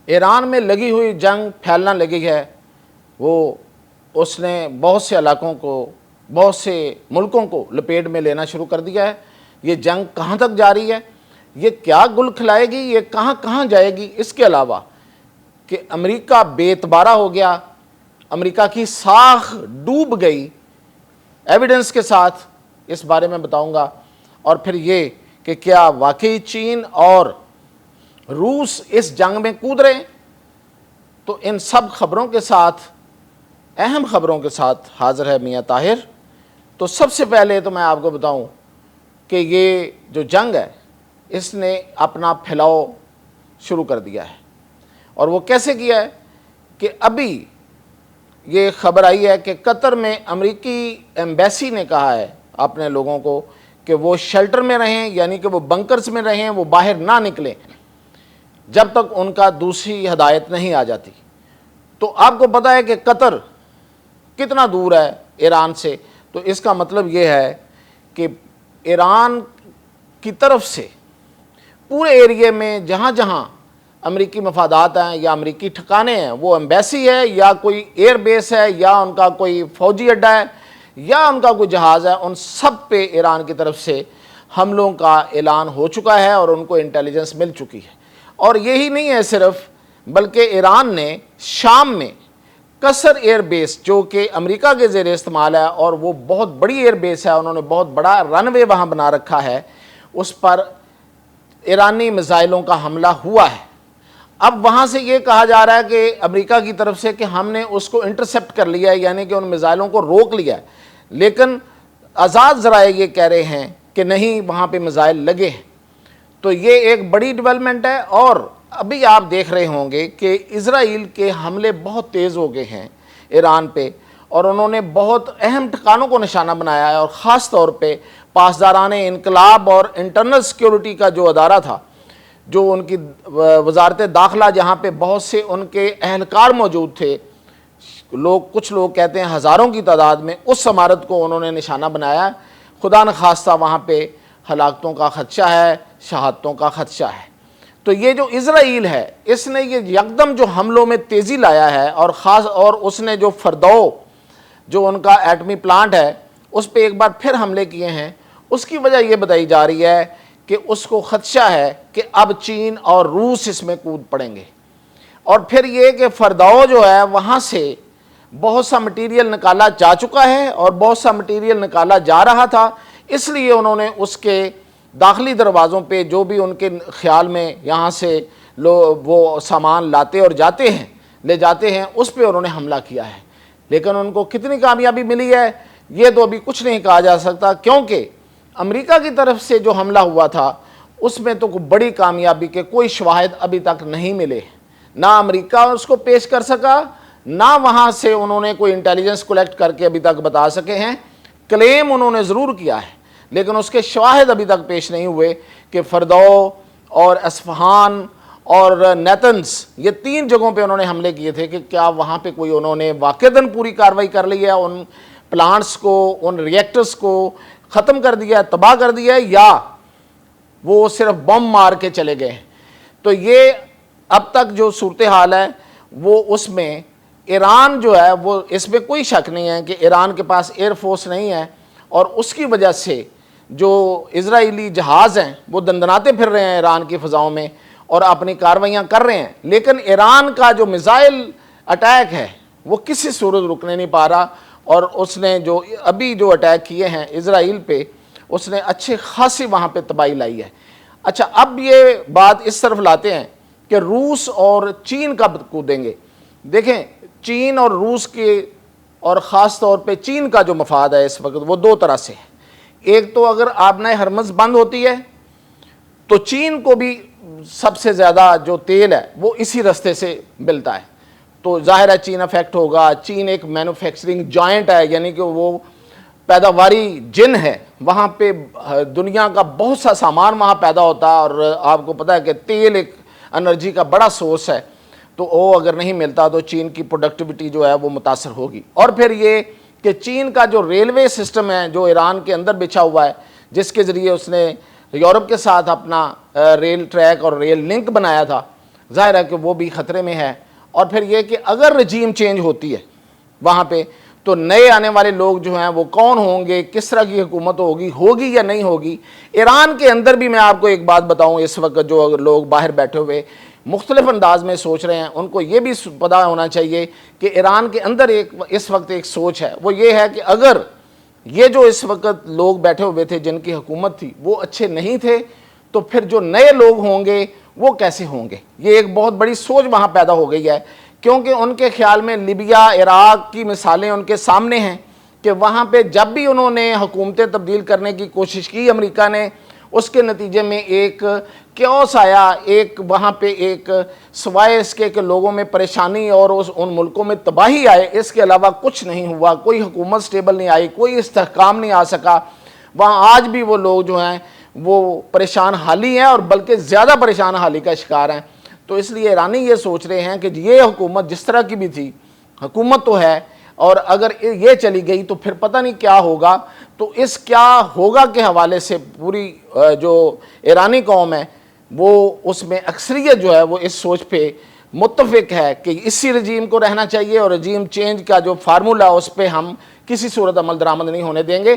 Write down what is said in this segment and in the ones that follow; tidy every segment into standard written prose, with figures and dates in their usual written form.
ایران میں لگی ہوئی جنگ پھیلنا لگی ہے، وہ اس نے بہت سے علاقوں کو، بہت سے ملکوں کو لپیٹ میں لینا شروع کر دیا ہے۔ یہ جنگ کہاں تک جاری ہے، یہ کیا گل کھلائے گی، یہ کہاں کہاں جائے گی، اس کے علاوہ کہ امریکہ بے اعتبارہ ہو گیا، امریکہ کی ساکھ ڈوب گئی، ایویڈنس کے ساتھ اس بارے میں بتاؤں گا۔ اور پھر یہ کہ کیا واقعی چین اور روس اس جنگ میں کود رہے ہیں۔ تو ان سب خبروں کے ساتھ، اہم خبروں کے ساتھ حاضر ہے میاں طاہر۔ تو سب سے پہلے تو میں آپ کو بتاؤں کہ یہ جو جنگ ہے اس نے اپنا پھیلاؤ شروع کر دیا ہے، اور وہ کیسے کیا ہے کہ ابھی یہ خبر آئی ہے کہ قطر میں امریکی ایمبیسی نے کہا ہے اپنے لوگوں کو کہ وہ شیلٹر میں رہیں، یعنی کہ وہ بنکرز میں رہیں، وہ باہر نہ نکلیں جب تک ان کا دوسری ہدایت نہیں آ جاتی۔ تو آپ کو پتہ ہے کہ قطر کتنا دور ہے ایران سے، تو اس کا مطلب یہ ہے کہ ایران کی طرف سے پورے ایریے میں جہاں جہاں امریکی مفادات ہیں یا امریکی ٹھکانے ہیں، وہ ایمبیسی ہے یا کوئی ایئر بیس ہے یا ان کا کوئی فوجی اڈہ ہے یا ان کا کوئی جہاز ہے، ان سب پہ ایران کی طرف سے حملوں کا اعلان ہو چکا ہے اور ان کو انٹیلیجنس مل چکی ہے۔ اور یہی نہیں ہے صرف، بلکہ ایران نے شام میں قصر ایئر بیس جو کہ امریکہ کے زیر استعمال ہے اور وہ بہت بڑی ایئر بیس ہے، انہوں نے بہت بڑا رن وے وہاں بنا رکھا ہے، اس پر ایرانی میزائلوں کا حملہ ہوا ہے۔ اب وہاں سے یہ کہا جا رہا ہے کہ امریکہ کی طرف سے کہ ہم نے اس کو انٹرسپٹ کر لیا ہے، یعنی کہ ان میزائلوں کو روک لیا ہے، لیکن آزاد ذرائع یہ کہہ رہے ہیں کہ نہیں، وہاں پہ میزائل لگے ہیں۔ تو یہ ایک بڑی ڈیولپمنٹ ہے۔ اور ابھی آپ دیکھ رہے ہوں گے کہ اسرائیل کے حملے بہت تیز ہو گئے ہیں ایران پہ، اور انہوں نے بہت اہم ٹھکانوں کو نشانہ بنایا ہے، اور خاص طور پہ پاسداران انقلاب اور انٹرنل سیکیورٹی کا جو ادارہ تھا، جو ان کی وزارت داخلہ، جہاں پہ بہت سے ان کے اہلکار موجود تھے، کچھ لوگ کہتے ہیں ہزاروں کی تعداد میں، اس عمارت کو انہوں نے نشانہ بنایا ہے۔ خدا نخواستہ وہاں پہ ہلاکتوں کا خدشہ ہے، شہادتوں کا خدشہ ہے۔ تو یہ جو اسرائیل ہے، اس نے یہ یکدم جو حملوں میں تیزی لایا ہے، اور اس نے جو فردو جو ان کا ایٹمی پلانٹ ہے اس پہ ایک بار پھر حملے کیے ہیں، اس کی وجہ یہ بتائی جا رہی ہے کہ اس کو خدشہ ہے کہ اب چین اور روس اس میں کود پڑیں گے۔ اور پھر یہ کہ فردو جو ہے وہاں سے بہت سا مٹیریل نکالا جا چکا ہے اور بہت سا مٹیریل نکالا جا رہا تھا، اس لیے انہوں نے اس کے داخلی دروازوں پہ جو بھی ان کے خیال میں یہاں سے وہ سامان لاتے اور لے جاتے ہیں، اس پہ انہوں نے حملہ کیا ہے۔ لیکن ان کو کتنی کامیابی ملی ہے یہ تو ابھی کچھ نہیں کہا جا سکتا، کیونکہ امریکہ کی طرف سے جو حملہ ہوا تھا اس میں تو بڑی کامیابی کے کوئی شواہد ابھی تک نہیں ملے، نہ امریکہ اس کو پیش کر سکا، نہ وہاں سے انہوں نے کوئی انٹیلیجنس کلیکٹ کر کے ابھی تک بتا سکے ہیں۔ کلیم انہوں نے ضرور کیا ہے، لیکن اس کے شواہد ابھی تک پیش نہیں ہوئے کہ فردو اور اصفہان اور نیتنز، یہ 3 جگہوں پہ انہوں نے حملے کیے تھے، کہ کیا وہاں پہ کوئی انہوں نے واقعتاً پوری کارروائی کر لی ہے، ان پلانٹس کو، ان ریئیکٹرز کو ختم کر دیا ہے، تباہ کر دیا ہے، یا وہ صرف بم مار کے چلے گئے ہیں۔ تو یہ اب تک جو صورتحال ہے وہ اس میں ایران جو ہے، وہ اس میں کوئی شک نہیں ہے کہ ایران کے پاس ایئر فورس نہیں ہے، اور اس کی وجہ سے جو اسرائیلی جہاز ہیں وہ دندناتے پھر رہے ہیں ایران کی فضاؤں میں اور اپنی کارروائیاں کر رہے ہیں، لیکن ایران کا جو میزائل اٹیک ہے وہ کسی صورت رکنے نہیں پا رہا، اور اس نے جو ابھی جو اٹیک کیے ہیں اسرائیل پہ، اس نے اچھے خاصی وہاں پہ تباہی لائی ہے۔ اچھا، اب یہ بات اس طرف لاتے ہیں کہ روس اور چین کب کودیں گے۔ دیکھیں، چین اور روس کے، اور خاص طور پہ چین کا جو مفاد ہے اس وقت، وہ 2 طرح سے ہے۔ ایک تو اگر آبنائے ہرمز بند ہوتی ہے تو چین کو بھی سب سے زیادہ جو تیل ہے وہ اسی رستے سے ملتا ہے، تو ظاہر ہے چین افیکٹ ہوگا۔ چین ایک مینوفیکچرنگ جائنٹ ہے، یعنی کہ وہ پیداواری جن ہے، وہاں پہ دنیا کا بہت سا سامان وہاں پیدا ہوتا ہے، اور آپ کو پتہ ہے کہ تیل ایک انرجی کا بڑا سورس ہے، تو وہ اگر نہیں ملتا تو چین کی پروڈکٹیوٹی جو ہے وہ متاثر ہوگی۔ اور پھر یہ کہ چین کا جو ریلوے سسٹم ہے جو ایران کے اندر بچھا ہوا ہے، جس کے ذریعے اس نے یورپ کے ساتھ اپنا ریل ٹریک اور ریل لنک بنایا تھا، ظاہر ہے کہ وہ بھی خطرے میں ہے۔ اور پھر یہ کہ اگر رجیم چینج ہوتی ہے وہاں پہ تو نئے آنے والے لوگ جو ہیں وہ کون ہوں گے، کس طرح کی حکومت ہوگی یا نہیں ہوگی۔ ایران کے اندر بھی میں آپ کو ایک بات بتاؤں، اس وقت جو لوگ باہر بیٹھے ہوئے مختلف انداز میں سوچ رہے ہیں، ان کو یہ بھی پتہ ہونا چاہیے کہ ایران کے اندر اس وقت ایک سوچ ہے، وہ یہ ہے کہ اگر یہ جو اس وقت لوگ بیٹھے ہوئے تھے جن کی حکومت تھی وہ اچھے نہیں تھے تو پھر جو نئے لوگ ہوں گے وہ کیسے ہوں گے۔ یہ ایک بہت بڑی سوچ وہاں پیدا ہو گئی ہے، کیونکہ ان کے خیال میں لیبیا، عراق کی مثالیں ان کے سامنے ہیں کہ وہاں پہ جب بھی انہوں نے حکومتیں تبدیل کرنے کی کوشش کی امریکہ نے، اس کے نتیجے میں ایک کیوس آیا، ایک وہاں پہ ایک سوائے اس کے کہ لوگوں میں پریشانی اور ان ملکوں میں تباہی آئے، اس کے علاوہ کچھ نہیں ہوا، کوئی حکومت سٹیبل نہیں آئی، کوئی استحکام نہیں آ سکا۔ وہاں آج بھی وہ لوگ جو ہیں وہ پریشان حالی ہیں اور بلکہ زیادہ پریشان حالی کا شکار ہیں۔ تو اس لیے ایرانی یہ سوچ رہے ہیں کہ یہ حکومت جس طرح کی بھی تھی، حکومت تو ہے، اور اگر یہ چلی گئی تو پھر پتہ نہیں کیا ہوگا۔ تو اس کیا ہوگا کے حوالے سے پوری جو ایرانی قوم ہے وہ اس میں اکثریت جو ہے وہ اس سوچ پہ متفق ہے کہ اسی رجیم کو رہنا چاہیے، اور رجیم چینج کا جو فارمولہ اس پہ ہم کسی صورت عمل درآمد نہیں ہونے دیں گے،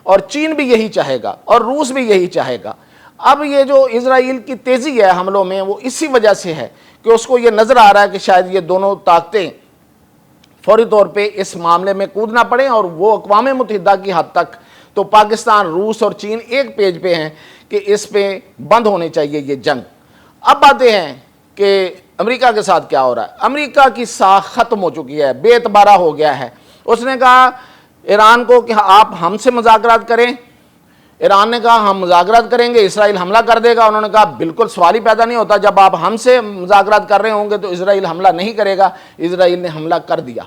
اور چین بھی یہی چاہے گا اور روس بھی یہی چاہے گا۔ اب یہ جو اسرائیل کی تیزی ہے حملوں میں وہ اسی وجہ سے ہے کہ اس کو یہ نظر آ رہا ہے کہ شاید یہ دونوں طاقتیں فوری طور پہ اس معاملے میں کودنا پڑیں، اور وہ اقوام متحدہ کی حد تک تو پاکستان، روس اور چین ایک پیج پہ ہیں کہ اس پہ بند ہونے چاہیے یہ جنگ۔ اب باتیں ہیں کہ امریکہ کے ساتھ کیا ہو رہا ہے۔ امریکہ کی ساکھ ختم ہو چکی ہے، بے اعتبارہ ہو گیا ہے۔ اس نے کہا ایران کو کہ آپ ہم سے مذاکرات کریں، ایران نے کہا ہم مذاکرات کریں گے، اسرائیل حملہ کر دے گا۔ انہوں نے کہا بالکل سوال ہی پیدا نہیں ہوتا، جب آپ ہم سے مذاکرات کر رہے ہوں گے تو اسرائیل حملہ نہیں کرے گا۔ اسرائیل نے حملہ کر دیا۔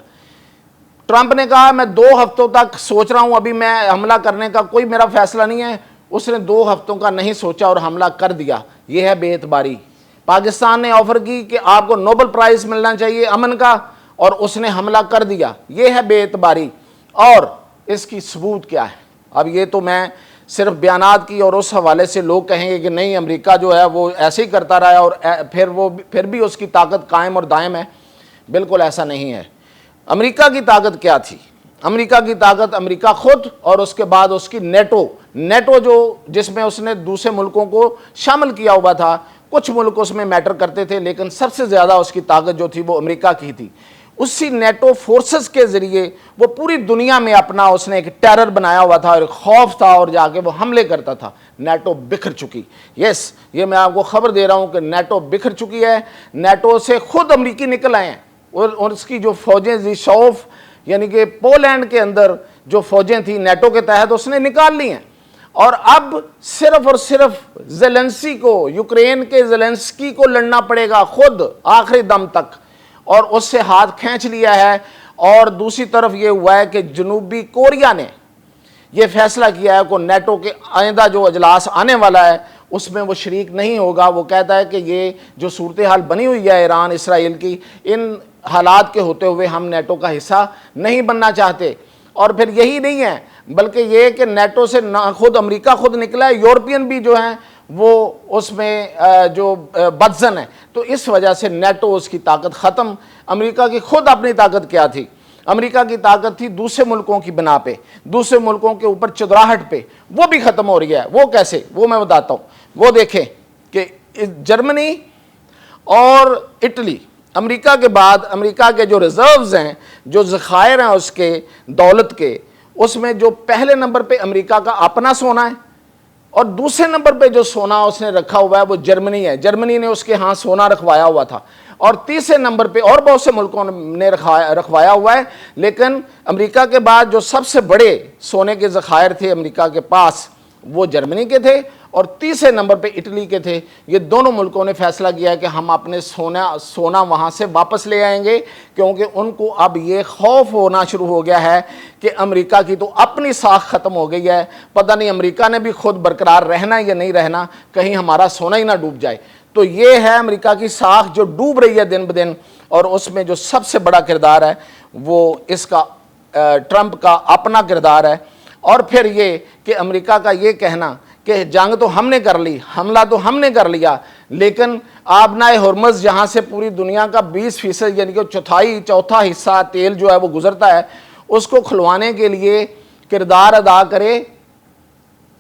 ٹرمپ نے کہا میں 2 ہفتوں تک سوچ رہا ہوں، ابھی میں حملہ کرنے کا کوئی میرا فیصلہ نہیں ہے۔ اس نے 2 ہفتوں کا نہیں سوچا اور حملہ کر دیا۔ یہ ہے بے اعتباری۔ پاکستان نے آفر کی کہ آپ کو نوبل پرائز ملنا چاہیے امن کا، اور اس نے حملہ کر دیا۔ یہ ہے بے اعتباری، اور اس کی ثبوت کیا ہے؟ اب یہ تو میں صرف بیانات کی، اور اس حوالے سے لوگ کہیں گے کہ نہیں امریکہ جو ہے وہ ایسے ہی کرتا رہا ہے اور پھر بھی اس کی طاقت قائم اور دائم ہے۔ بالکل ایسا نہیں ہے۔ امریکہ کی طاقت کیا تھی؟ امریکہ کی طاقت امریکہ خود، اور اس کے بعد اس کی نیٹو جس میں اس نے دوسرے ملکوں کو شامل کیا ہوا تھا۔ کچھ ملک اس میں میٹر کرتے تھے لیکن سب سے زیادہ اس کی طاقت جو تھی وہ امریکہ کی تھی۔ اسی نیٹو فورسز کے ذریعے وہ پوری دنیا میں اپنا اس نے ایک ٹیرر بنایا ہوا تھا اور ایک خوف تھا، اور جا کے وہ حملے کرتا تھا۔ نیٹو بکھر چکی، یہ میں آپ کو خبر دے رہا ہوں کہ نیٹو بکھر چکی ہے۔ نیٹو سے خود امریکی نکل آئے ہیں، اور اس کی جو فوجیں زیشوف یعنی کہ پولینڈ کے اندر جو فوجیں تھیں نیٹو کے تحت اس نے نکال لی ہیں، اور اب صرف اور صرف زیلنسکی کو، یوکرین کے زیلنسکی کو لڑنا پڑے گا خود آخری دم تک، اور اس سے ہاتھ کھینچ لیا ہے۔ اور دوسری طرف یہ ہوا ہے کہ جنوبی کوریا نے یہ فیصلہ کیا ہے کہ نیٹو کے آئندہ جو اجلاس آنے والا ہے اس میں وہ شریک نہیں ہوگا۔ وہ کہتا ہے کہ یہ جو صورتحال بنی ہوئی ہے ایران اسرائیل کی، ان حالات کے ہوتے ہوئے ہم نیٹو کا حصہ نہیں بننا چاہتے۔ اور پھر یہی نہیں ہے بلکہ یہ کہ نیٹو سے نہ خود امریکہ خود نکلا ہے، یورپین بھی جو ہیں وہ اس میں جو بدزن ہے۔ تو اس وجہ سے نیٹو اس کی طاقت ختم۔ امریکہ کی خود اپنی طاقت کیا تھی؟ امریکہ کی طاقت تھی دوسرے ملکوں کی بنا پہ، دوسرے ملکوں کے اوپر چدراہٹ پہ، وہ بھی ختم ہو رہی ہے۔ وہ کیسے؟ وہ میں بتاتا ہوں۔ وہ دیکھیں کہ جرمنی اور اٹلی، امریکہ کے بعد امریکہ کے جو ریزروز ہیں، جو ذخائر ہیں اس کے دولت کے، اس میں جو پہلے نمبر پہ امریکہ کا اپنا سونا ہے، اور دوسرے نمبر پہ جو سونا اس نے رکھا ہوا ہے وہ جرمنی ہے۔ جرمنی نے اس کے ہاں سونا رکھوایا ہوا تھا، اور تیسرے نمبر پہ اور بہت سے ملکوں نے رکھوایا ہوا ہے۔ لیکن امریکہ کے بعد جو سب سے بڑے سونے کے ذخائر تھے امریکہ کے پاس وہ جرمنی کے تھے، اور تیسرے نمبر پہ اٹلی کے تھے۔ یہ دونوں ملکوں نے فیصلہ کیا ہے کہ ہم اپنے سونا وہاں سے واپس لے آئیں گے، کیونکہ ان کو اب یہ خوف ہونا شروع ہو گیا ہے کہ امریکہ کی تو اپنی ساکھ ختم ہو گئی ہے، پتہ نہیں امریکہ نے بھی خود برقرار رہنا یا نہیں رہنا، کہیں ہمارا سونا ہی نہ ڈوب جائے۔ تو یہ ہے امریکہ کی ساکھ جو ڈوب رہی ہے دن بدن، اور اس میں جو سب سے بڑا کردار ہے وہ اس کا ٹرمپ کا اپنا کردار ہے۔ اور پھر یہ کہ امریکہ کا یہ کہنا کہ جنگ تو ہم نے کر لی، حملہ تو ہم نے کر لیا، لیکن آبنائے ہرمز جہاں سے پوری دنیا کا 20% یعنی کہ چوتھا حصہ تیل جو ہے وہ گزرتا ہے، اس کو کھلوانے کے لیے کردار ادا کرے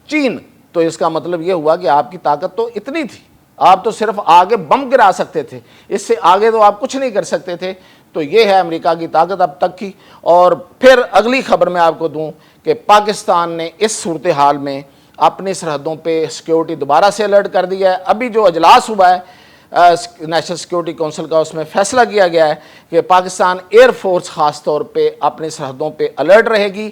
چین، تو اس کا مطلب یہ ہوا کہ آپ کی طاقت تو اتنی تھی، آپ تو صرف آگے بم گرا سکتے تھے، اس سے آگے تو آپ کچھ نہیں کر سکتے تھے۔ تو یہ ہے امریکہ کی طاقت اب تک کی۔ اور پھر اگلی خبر میں آپ کو دوں کہ پاکستان نے اس صورتحال میں اپنی سرحدوں پہ سیکیورٹی دوبارہ سے الرٹ کر دیا ہے۔ ابھی جو اجلاس ہوا ہے نیشنل سیکیورٹی کونسل کا، اس میں فیصلہ کیا گیا ہے کہ پاکستان ایئر فورس خاص طور پہ اپنی سرحدوں پہ الرٹ رہے گی۔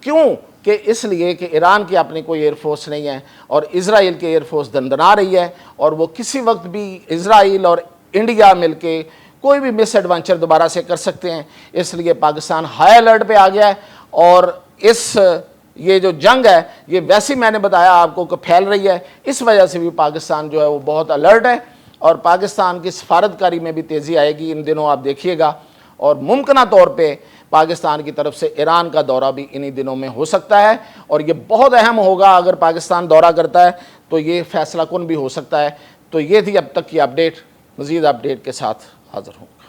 کیوں؟ کہ اس لیے کہ ایران کی اپنی کوئی ایئر فورس نہیں ہے اور اسرائیل کی ایئر فورس دندنا رہی ہے، اور وہ کسی وقت بھی اسرائیل اور انڈیا مل کے کوئی بھی مس ایڈونچر دوبارہ سے کر سکتے ہیں۔ اس لیے پاکستان ہائی الرٹ پہ آ گیا ہے، اور یہ جو جنگ ہے یہ ویسی میں نے بتایا آپ کو کہ پھیل رہی ہے، اس وجہ سے بھی پاکستان جو ہے وہ بہت الرٹ ہے، اور پاکستان کی سفارتکاری میں بھی تیزی آئے گی ان دنوں، آپ دیکھیے گا۔ اور ممکنہ طور پہ پاکستان کی طرف سے ایران کا دورہ بھی انہی دنوں میں ہو سکتا ہے، اور یہ بہت اہم ہوگا اگر پاکستان دورہ کرتا ہے تو یہ فیصلہ کن بھی ہو سکتا ہے۔ تو یہ تھی اب تک کی اپڈیٹ، مزید اپڈیٹ کے ساتھ حاضر ہوں۔